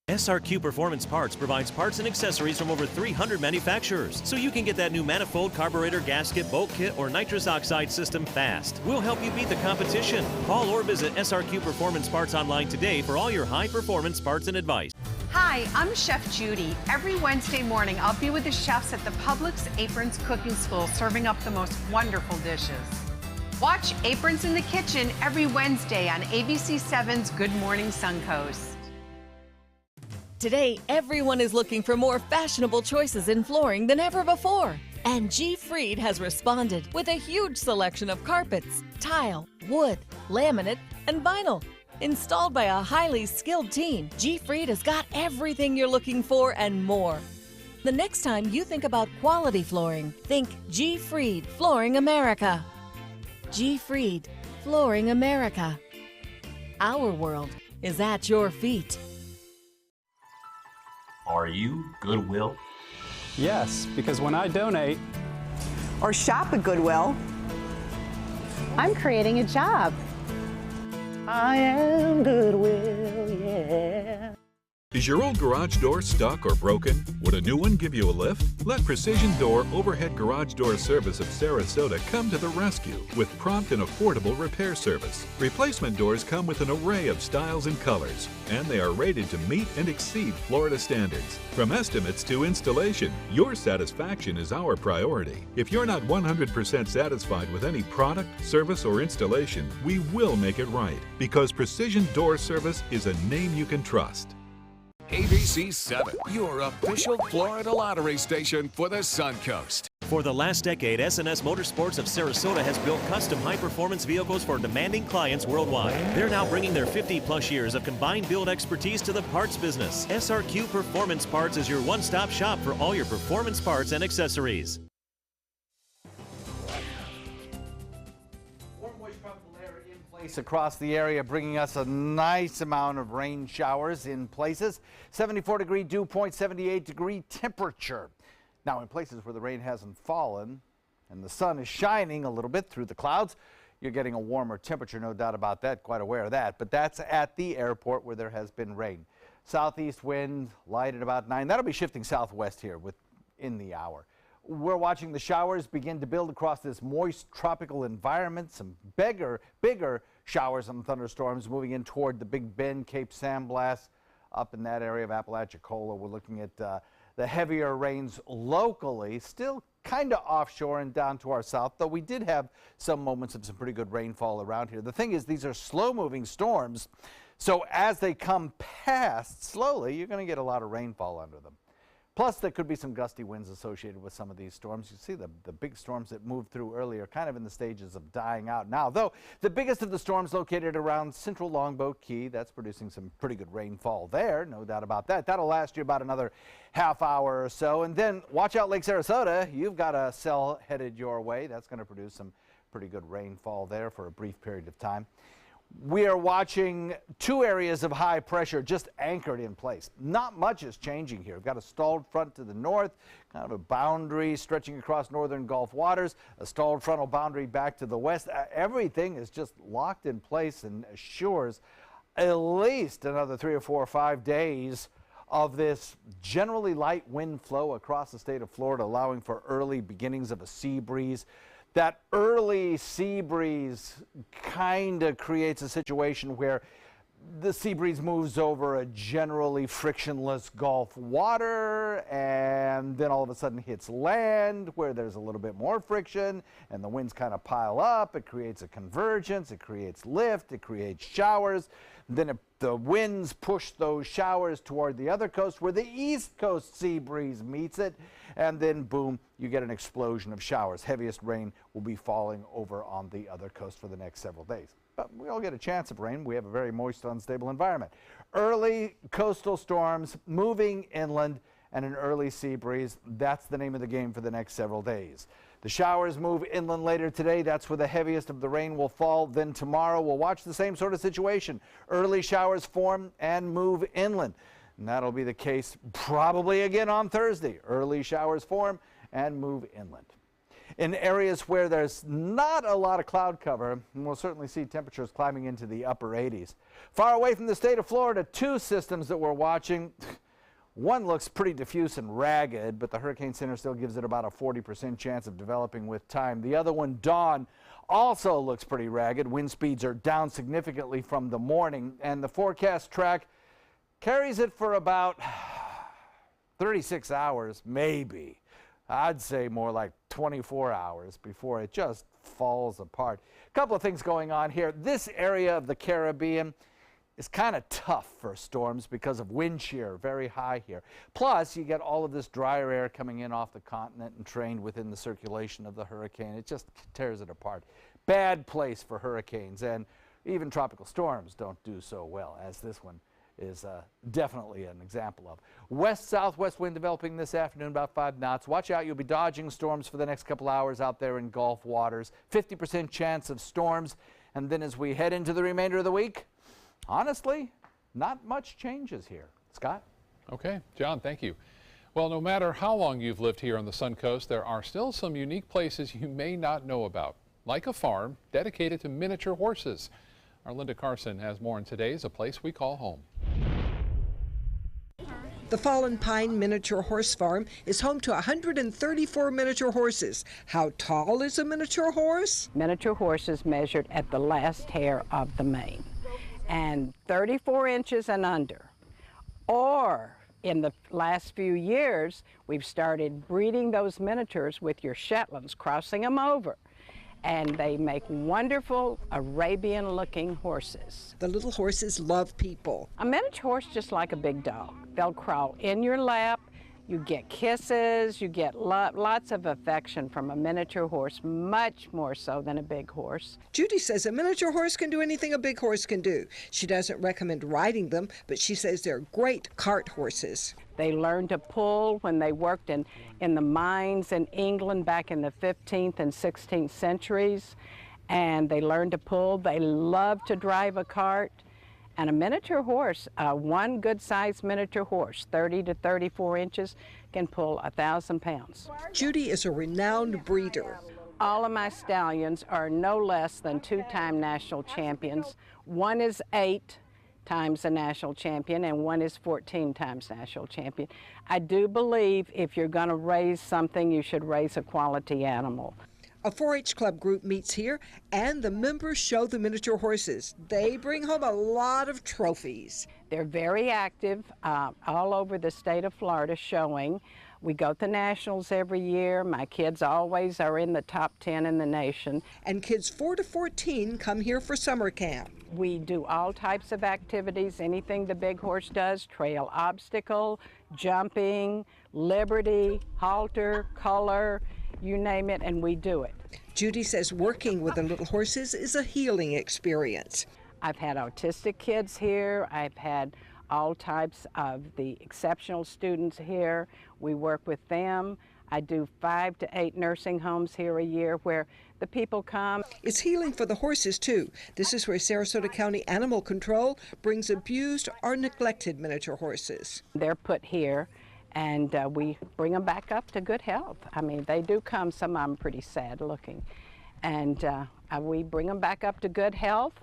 SRQ Performance Parts provides parts and accessories from over 300 manufacturers, so you can get that new manifold, carburetor, gasket, bolt kit, or nitrous oxide system fast. We'll help you beat the competition. Call or visit SRQ Performance Parts online today for all your high-performance parts and advice. Hi, I'm Chef Judy. Every Wednesday morning, I'll be with the chefs at the Publix Aprons Cooking School serving up the most wonderful dishes. Watch Aprons in the Kitchen every Wednesday on ABC7's Good Morning Suncoast. Today, everyone is looking for more fashionable choices in flooring than ever before. And G. Fried has responded with a huge selection of carpets, tile, wood, laminate, and vinyl. Installed by a highly skilled team, G. Fried has got everything you're looking for and more. The next time you think about quality flooring, think G. Fried Flooring America. G. Fried Flooring America. Our world is at your feet. Are you Goodwill? Yes, because when I donate or shop at Goodwill, I'm creating a job. I am Goodwill, yeah. Is your old garage door stuck or broken? Would a new one give you a lift? Let Precision Door Overhead Garage Door Service of Sarasota come to the rescue with prompt and affordable repair service. Replacement doors come with an array of styles and colors, and they are rated to meet and exceed Florida standards. From estimates to installation, your satisfaction is our priority. If you're not 100% satisfied with any product, service, or installation, we will make it right, because Precision Door Service is a name you can trust. ABC 7, your official Florida lottery station for the Suncoast. For the last decade, SNS Motorsports of Sarasota has built custom high-performance vehicles for demanding clients worldwide. They're now bringing their 50-plus years of combined build expertise to the parts business. SRQ Performance Parts is your one-stop shop for all your performance parts and accessories. Across the area, bringing us a nice amount of rain showers in places. 74-degree dew point, 78-degree temperature. Now, in places where the rain hasn't fallen and the sun is shining a little bit through the clouds, you're getting a warmer temperature, no doubt about that, quite aware of that. But that's at the airport where there has been rain. Southeast wind, light at about 9. That'll be shifting southwest here within the hour. We're watching the showers begin to build across this moist tropical environment. Some bigger showers and thunderstorms moving in toward the Big Bend, Cape San Blas, up in that area of Apalachicola. We're looking at the heavier rains locally, still kind of offshore and down to our south, though we did have some moments of some pretty good rainfall around here. The thing is, these are slow-moving storms, so as they come past slowly, you're going to get a lot of rainfall under them. Plus, there could be some gusty winds associated with some of these storms. You see the big storms that moved through earlier kind of in the stages of dying out now, though the biggest of the storms located around central Longboat Key. That's producing some pretty good rainfall there, no doubt about that. That'll last you about another half hour or so. And then watch out Lake Sarasota. You've got a cell headed your way. That's going to produce some pretty good rainfall there for a brief period of time. We are watching two areas of high pressure just anchored in place. Not much is changing here. We've got a stalled front to the north, kind of a boundary stretching across northern Gulf waters, a stalled frontal boundary back to the west. Everything is just locked in place and assures at least another 3 or 4 or 5 days of this generally light wind flow across the state of Florida, allowing for early beginnings of a sea breeze. That early sea breeze kind of creates a situation where the sea breeze moves over a generally frictionless Gulf water and then all of a sudden hits land where there's a little bit more friction and the winds kind of pile up. It creates a convergence, it creates lift, it creates showers. Then the winds push those showers toward the other coast where the east coast sea breeze meets it, and then boom, you get an explosion of showers. Heaviest rain will be falling over on the other coast for the next several days. But we all get a chance of rain. We have a very moist, unstable environment. Early coastal storms moving inland and an early sea breeze. That's the name of the game for the next several days. The showers move inland later today. That's where the heaviest of the rain will fall. Then tomorrow we'll watch the same sort of situation. Early showers form and move inland. And that'll be the case probably again on Thursday. Early showers form and move inland. In areas where there's not a lot of cloud cover, we'll certainly see temperatures climbing into the upper 80s. Far away from the state of Florida, two systems that we're watching. One looks pretty diffuse and ragged, but the Hurricane Center still gives it about a 40% chance of developing with time. The other one, Dawn, also looks pretty ragged. Wind speeds are down significantly from the morning, and the forecast track carries it for about 36 hours, maybe. I'd say more like 24 hours before it just falls apart. A couple of things going on here. This area of the Caribbean is kind of tough for storms because of wind shear, very high here. Plus, you get all of this drier air coming in off the continent and trained within the circulation of the hurricane. It just tears it apart. Bad place for hurricanes, and even tropical storms don't do so well as this one is definitely an example of. West-southwest wind developing this afternoon, about 5 knots. Watch out, you'll be dodging storms for the next couple hours out there in Gulf waters. 50% chance of storms. And then as we head into the remainder of the week, honestly, not much changes here. Scott? Okay, John, thank you. Well, no matter how long you've lived here on the Suncoast, there are still some unique places you may not know about, like a farm dedicated to miniature horses. Our Linda Carson has more in today's A Place We Call Home. The Fallen Pine Miniature Horse Farm is home to 134 miniature horses. How tall is a miniature horse? Miniature horses measured at the last hair of the mane, and 34 inches and under. Or in the last few years, we've started breeding those miniatures with your Shetlands, crossing them over. And they make wonderful Arabian-looking horses. The little horses love people. A miniature horse just like a big dog. They'll crawl in your lap, you get kisses, you get lots of affection from a miniature horse, much more so than a big horse. Judy says a miniature horse can do anything a big horse can do. She doesn't recommend riding them, but she says they're great cart horses. They learned to pull when they worked in the mines in England back in the 15th and 16th centuries, and they learned to pull. They love to drive a cart. And a miniature horse, one good-sized miniature horse, 30 to 34 inches, can pull 1,000 pounds. Judy is a renowned breeder. All of my stallions are no less than 2-time national champions. One is 8 times a national champion, and one is 14 times national champion. I do believe if you're going to raise something, you should raise a quality animal. A 4-H club group meets here, and the members show the miniature horses. They bring home a lot of trophies. They're very active all over the state of Florida showing. We go to nationals every year. My kids always are in the top 10 in the nation. And kids 4 to 14 come here for summer camp. We do all types of activities, anything the big horse does, trail obstacle, jumping, liberty, halter, color, you name it, and we do it. Judy says working with the little horses is a healing experience. I've had autistic kids here. I've had all types of the exceptional students here. We work with them. I do 5 to 8 nursing homes here a year where the people come. It's healing for the horses, too. This is where Sarasota County Animal Control brings abused or neglected miniature horses. They're put here, and we bring them back up to good health. I mean, they do come, some of them pretty sad looking. And we bring them back up to good health,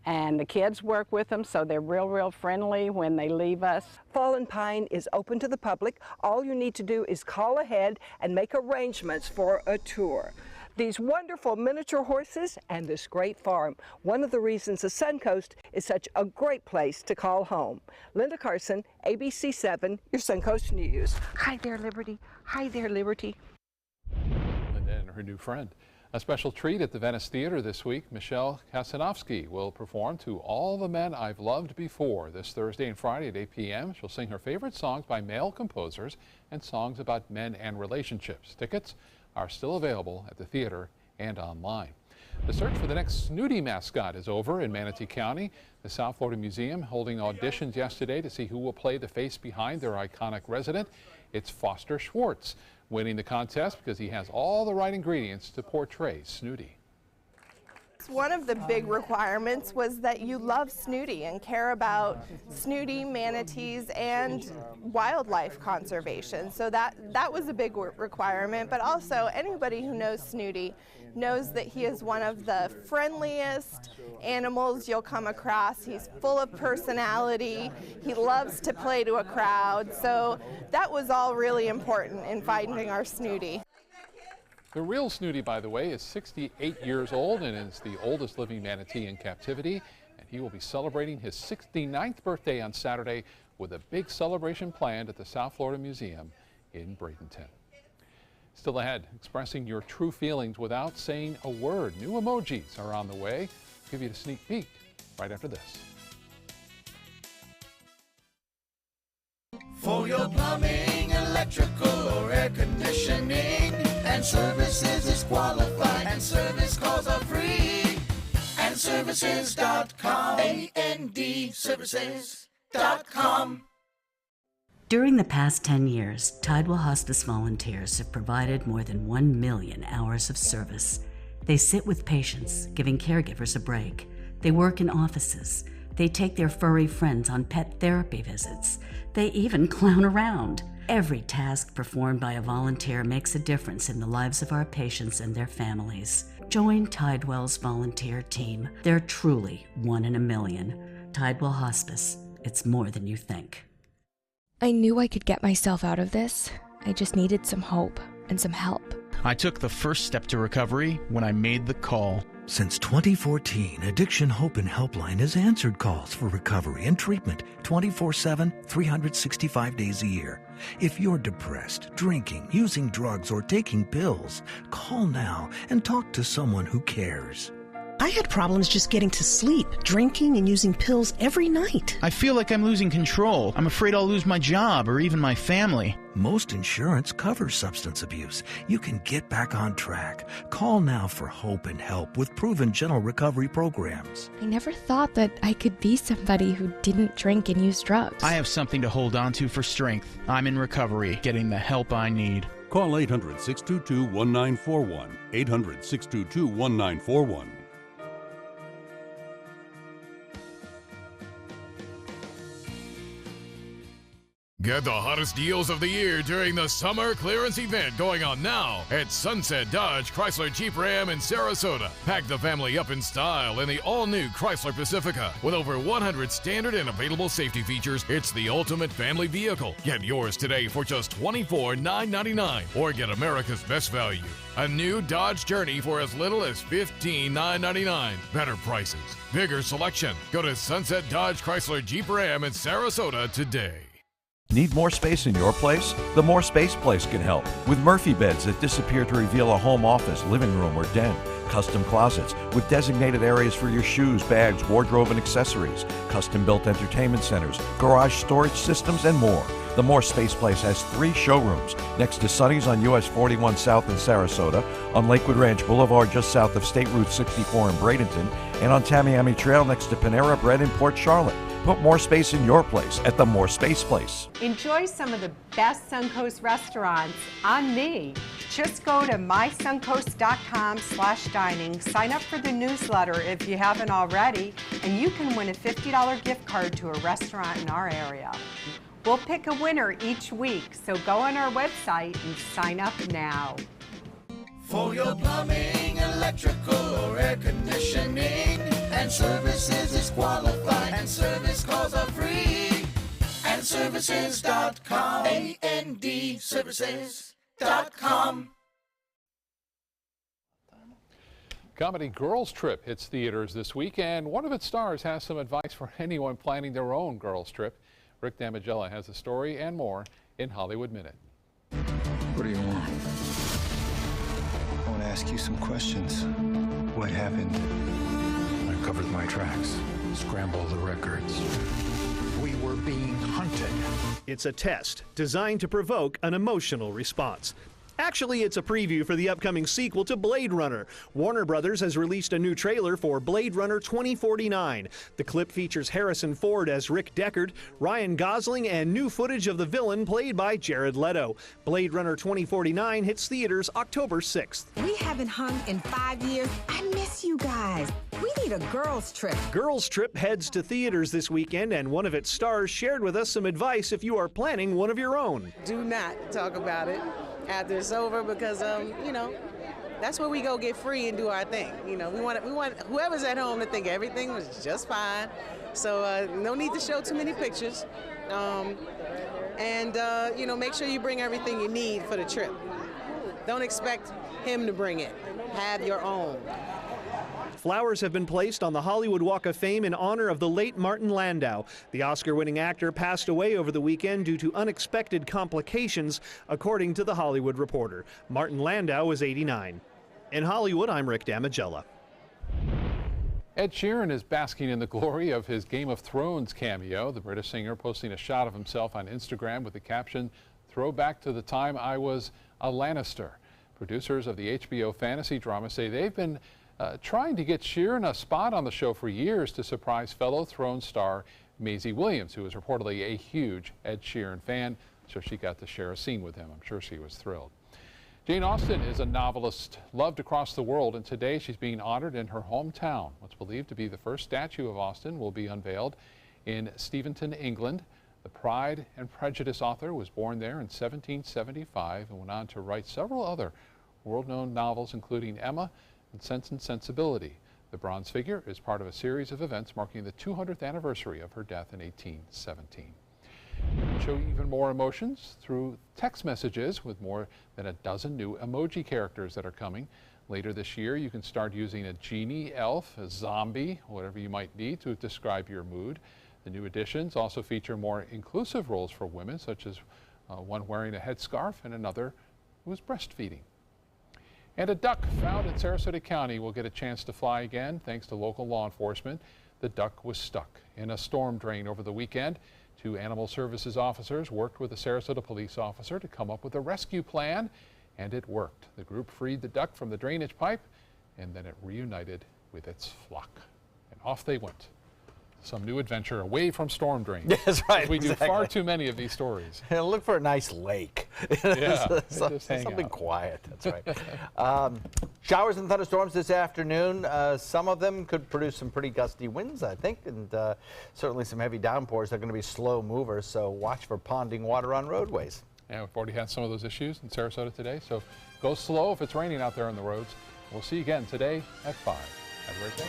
and the kids work with them, so they're real friendly when they leave us. Fallen Pine is open to the public. All you need to do is call ahead and make arrangements for a tour. These wonderful miniature horses and this great farm, one of the reasons the Suncoast is such a great place to call home. Linda Carson, ABC 7, your Suncoast News. Hi there, Liberty. Hi there, Liberty. Linda and her new friend. A special treat at the Venice Theater this week. Michelle Kasanovsky will perform To All the Men I've Loved Before this Thursday and Friday at 8 p.m. She'll sing her favorite songs by male composers and songs about men and relationships. Tickets are still available at the theater and online. The search for the next Snooty mascot is over in Manatee County. The South Florida Museum holding auditions yesterday to see who will play the face behind their iconic resident. It's Foster Schwartz, winning the contest because he has all the right ingredients to portray Snooty. One of the big requirements was that you love Snooty and care about Snooty, manatees, and wildlife conservation. So that was a big requirement, but also anybody who knows Snooty knows that he is one of the friendliest animals you'll come across. He's full of personality. He loves to play to a crowd. So that was all really important in finding our Snooty. The real Snooty, by the way, is 68 years old and is the oldest living manatee in captivity. And he will be celebrating his 69th birthday on Saturday with a big celebration planned at the South Florida Museum in Bradenton. Still ahead, expressing your true feelings without saying a word. New emojis are on the way. I'll give you a sneak peek right after this. For your plumbing, electrical, or air conditioning, and Services is qualified, and service calls are free. And Services.com, A-N-D, Services. ServiceServices.com. During the past 10 years, Tidewell Hospice volunteers have provided more than 1 million hours of service. They sit with patients, giving caregivers a break. They work in offices. They take their furry friends on pet therapy visits. They even clown around. Every task performed by a volunteer makes a difference in the lives of our patients and their families. Join Tidewell's volunteer team. They're truly 1 in a million. Tidewell Hospice. It's more than you think. I knew I could get myself out of this. I just needed some hope and some help. I took the first step to recovery when I made the call. Since 2014, Addiction Hope and Helpline has answered calls for recovery and treatment 24/7, 365 days a year. If you're depressed, drinking, using drugs, or taking pills, call now and talk to someone who cares. I had problems just getting to sleep, drinking and using pills every night. I feel like I'm losing control. I'm afraid I'll lose my job or even my family. Most insurance covers substance abuse. You can get back on track. Call now for hope and help with proven gentle recovery programs. I never thought that I could be somebody who didn't drink and use drugs. I have something to hold on to for strength. I'm in recovery, getting the help I need. Call 800-622-1941. 800-622-1941. Get the hottest deals of the year during the summer clearance event going on now at Sunset Dodge Chrysler Jeep Ram in Sarasota. Pack the family up in style in the all-new Chrysler Pacifica. With over 100 standard and available safety features, it's the ultimate family vehicle. Get yours today for just $24,999 or get America's best value. A new Dodge Journey for as little as $15,999. Better prices, bigger selection. Go to Sunset Dodge Chrysler Jeep Ram in Sarasota today. Need more space in your place? The More Space Place can help. With Murphy beds that disappear to reveal a home office, living room, or den. Custom closets with designated areas for your shoes, bags, wardrobe, and accessories. Custom-built entertainment centers, garage storage systems, and more. The More Space Place has 3 showrooms next to Sonny's on US 41 South in Sarasota, on Lakewood Ranch Boulevard just south of State Route 64 in Bradenton, and on Tamiami Trail next to Panera Bread in Port Charlotte. Put more space in your place at the More Space Place. Enjoy some of the best Suncoast restaurants on me. Just go to mysuncoast.com/dining, sign up for the newsletter if you haven't already, and you can win a $50 gift card to a restaurant in our area. We'll pick a winner each week, so go on our website and sign up now. For your plumbing, electrical, or air conditioning, and services is qualified, and service calls are free. And services.com, A-N-D, services.com. Comedy Girls Trip hits theaters this week, and one of its stars has some advice for anyone planning their own girls trip. Rick Damigella has the story and more in Hollywood Minute. What do you want? I want to ask you some questions. What happened? I covered my tracks, scrambled the records. We were being hunted. It's a test designed to provoke an emotional response. Actually, it's a preview for the upcoming sequel to Blade Runner. Warner Brothers has released a new trailer for Blade Runner 2049. The clip features Harrison Ford as Rick Deckard, Ryan Gosling, and new footage of the villain played by Jared Leto. Blade Runner 2049 hits theaters October 6th. We haven't hung in 5 years. I miss you guys. We need a girls' trip. Girls Trip heads to theaters this weekend, and one of its stars shared with us some advice if you are planning one of your own. Do not talk about it after it's over, because that's where we go get free and do our thing. We want whoever's at home to think everything was just fine. So no need to show too many pictures, and make sure you bring everything you need for the trip. Don't expect him to bring it. Have your own. Flowers have been placed on the Hollywood Walk of Fame in honor of the late Martin Landau. The Oscar-winning actor passed away over the weekend due to unexpected complications, according to The Hollywood Reporter. Martin Landau was 89. In Hollywood, I'm Rick Damigella. Ed Sheeran is basking in the glory of his Game of Thrones cameo. The British singer posting a shot of himself on Instagram with the caption, "Throwback to the time I was a Lannister." Producers of the HBO fantasy drama say they've been trying to get Sheeran a spot on the show for years to surprise fellow Thrones star Maisie Williams, who is reportedly a huge Ed Sheeran fan, so she got to share a scene with him. I'm sure she was thrilled. Jane Austen is a novelist loved across the world, and today she's being honored in her hometown. What's believed to be the first statue of Austen will be unveiled in Steventon, England. The Pride and Prejudice author was born there in 1775 and went on to write several other world-known novels, including Emma and Sense and Sensibility. The bronze figure is part of a series of events marking the 200th anniversary of her death in 1817. You can show even more emotions through text messages with more than a dozen new emoji characters that are coming. Later this year, you can start using a genie, elf, a zombie, whatever you might need to describe your mood. The new additions also feature more inclusive roles for women, such as one wearing a headscarf and another who is breastfeeding. And a duck found in Sarasota County will get a chance to fly again thanks to local law enforcement. The duck was stuck in a storm drain over the weekend. 2 animal services officers worked with a Sarasota police officer to come up with a rescue plan, and it worked. The group freed the duck from the drainage pipe, and then it reunited with its flock. And off they went. Some new adventure away from storm drains. That's right. We do far too many of these stories. Look for a nice lake. Yeah, something quiet. That's right. Showers and thunderstorms this afternoon. Some of them could produce some pretty gusty winds, I think, and certainly some heavy downpours. They're going to be slow movers, so watch for ponding water on roadways. Yeah, we've already had some of those issues in Sarasota today, so go slow if it's raining out there on the roads. We'll see you again today at 5. Have a great day.